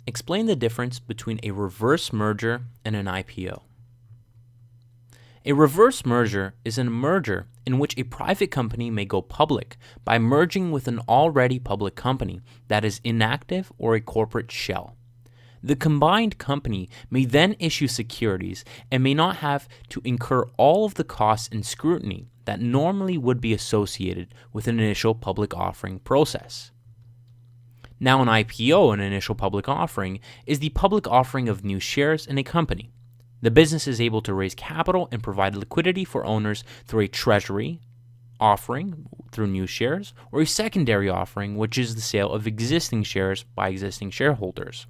explain the difference between a reverse merger and an IPO. A reverse merger is a merger in which a private company may go public by merging with an already public company that is inactive or a corporate shell. The combined company may then issue securities and may not have to incur all of the costs and scrutiny that normally would be associated with an initial public offering process. Now, an IPO, an initial public offering, is the public offering of new shares in a company. The business is able to raise capital and provide liquidity for owners through a treasury offering through new shares, or a secondary offering, which is the sale of existing shares by existing shareholders.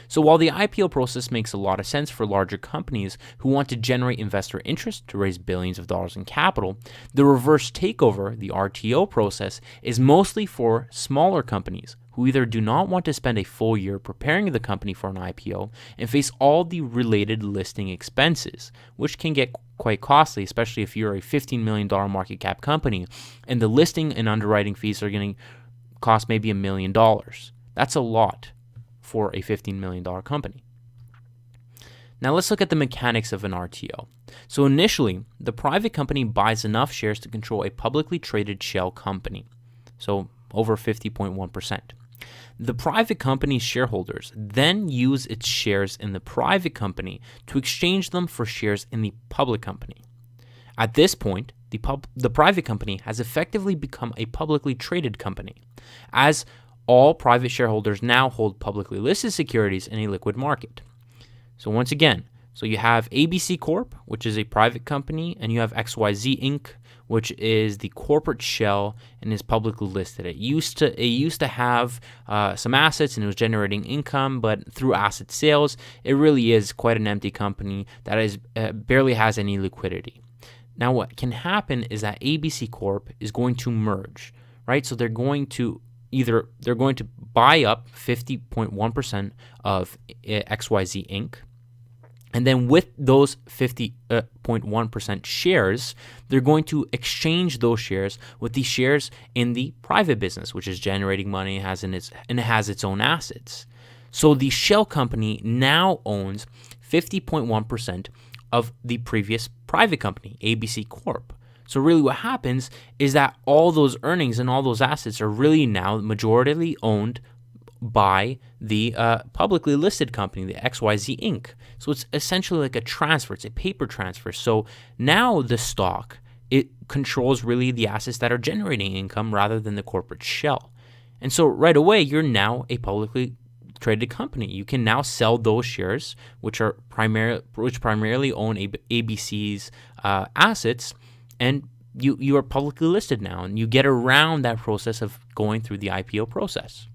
So while the IPO process makes a lot of sense for larger companies who want to generate investor interest to raise billions of dollars in capital, the reverse takeover, the RTO process, is mostly for smaller companies who either do not want to spend a full year preparing the company for an IPO and face all the related listing expenses, which can get quite costly, especially if you're a $15 million market cap company and the listing and underwriting fees are going to cost maybe $1 million. That's a lot for a $15 million company. Now let's look at the mechanics of an RTO. So initially, the private company buys enough shares to control a publicly traded shell company, so over 50.1%. The private company's shareholders then use its shares in the private company to exchange them for shares in the public company. At this point, the private company has effectively become a publicly traded company, as all private shareholders now hold publicly listed securities in a liquid market. So once again, you have ABC Corp, which is a private company, and you have XYZ Inc., which is the corporate shell and is publicly listed. It used to have some assets and it was generating income, but through asset sales, it really is quite an empty company that is barely has any liquidity. Now, what can happen is that ABC Corp is going to merge, right? So they're going to buy up 50.1% of XYZ Inc., and then with those 50.1% shares, they're going to exchange those shares with the shares in the private business, which is generating money and it has its own assets. So the shell company now owns 50.1% of the previous private company, ABC Corp. So really what happens is that all those earnings and all those assets are really now majority owned by the publicly listed company, the XYZ Inc. So it's essentially like a transfer. It's a paper transfer. So now the stock, it controls really the assets that are generating income rather than the corporate shell. And so right away, you're now a publicly traded company. You can now sell those shares, which primarily own ABC's assets, and you are publicly listed now, and you get around that process of going through the IPO process.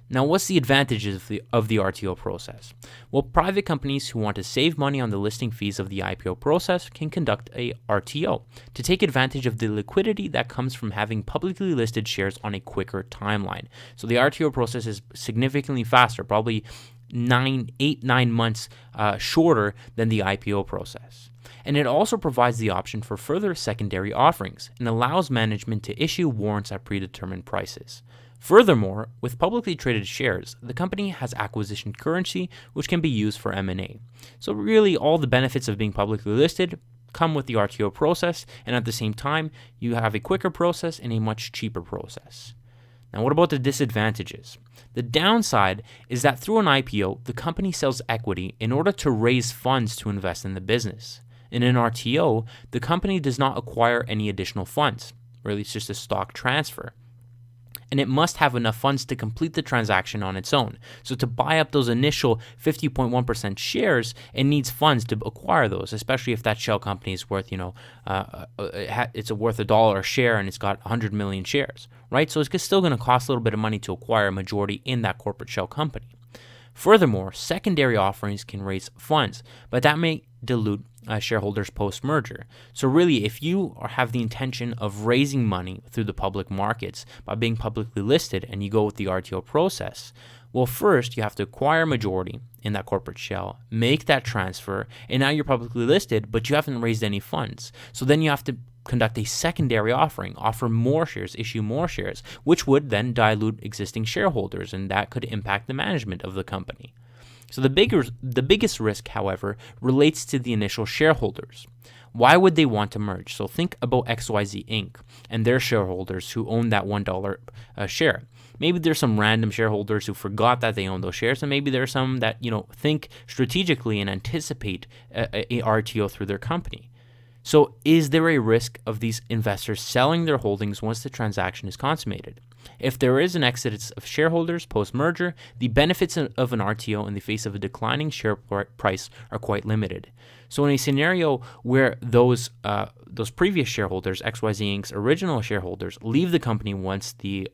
Now, what's the advantages of the RTO process? Well, private companies who want to save money on the listing fees of the IPO process can conduct a RTO to take advantage of the liquidity that comes from having publicly listed shares on a quicker timeline. So the RTO process is significantly faster, probably 9 months shorter than the IPO process. And it also provides the option for further secondary offerings and allows management to issue warrants at predetermined prices. Furthermore, with publicly traded shares, the company has acquisition currency, which can be used for M&A. So really, all the benefits of being publicly listed come with the RTO process, and at the same time, you have a quicker process and a much cheaper process. Now, what about the disadvantages? The downside is that through an IPO, the company sells equity in order to raise funds to invest in the business. In an RTO, the company does not acquire any additional funds. Really, it's just a stock transfer. And it must have enough funds to complete the transaction on its own. So to buy up those initial 50.1% shares, it needs funds to acquire those, especially if that shell company is worth, it's worth $1 a share and it's got 100 million shares, right? So it's still going to cost a little bit of money to acquire a majority in that corporate shell company. Furthermore, secondary offerings can raise funds, but that may dilute shareholders post-merger. So really, if you have the intention of raising money through the public markets by being publicly listed and you go with the RTO process, well, first you have to acquire a majority in that corporate shell, make that transfer, and now you're publicly listed, but you haven't raised any funds. So then you have to conduct a secondary offering, offer more shares, issue more shares, which would then dilute existing shareholders, and that could impact the management of the company. So the biggest risk, however, relates to the initial shareholders. Why would they want to merge? So think about XYZ Inc. and their shareholders who own that $1 share. Maybe there's some random shareholders who forgot that they own those shares, and maybe there's some that think strategically and anticipate a RTO through their company. So is there a risk of these investors selling their holdings once the transaction is consummated? If there is an exodus of shareholders post-merger, the benefits of an RTO in the face of a declining share price are quite limited. So in a scenario where those previous shareholders, XYZ Inc.'s original shareholders, leave the company once the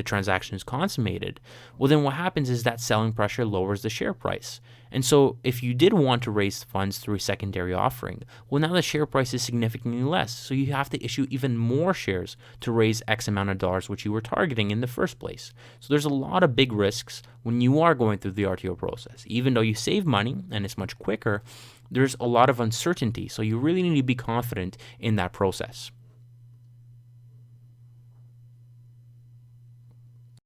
transaction is consummated, well then what happens is that selling pressure lowers the share price. And so if you did want to raise funds through a secondary offering, well now the share price is significantly less. So you have to issue even more shares to raise X amount of dollars, which you were targeting in the first place. So there's a lot of big risks when you are going through the RTO process. Even though you save money and it's much quicker, there's a lot of uncertainty. So you really need to be confident in that process.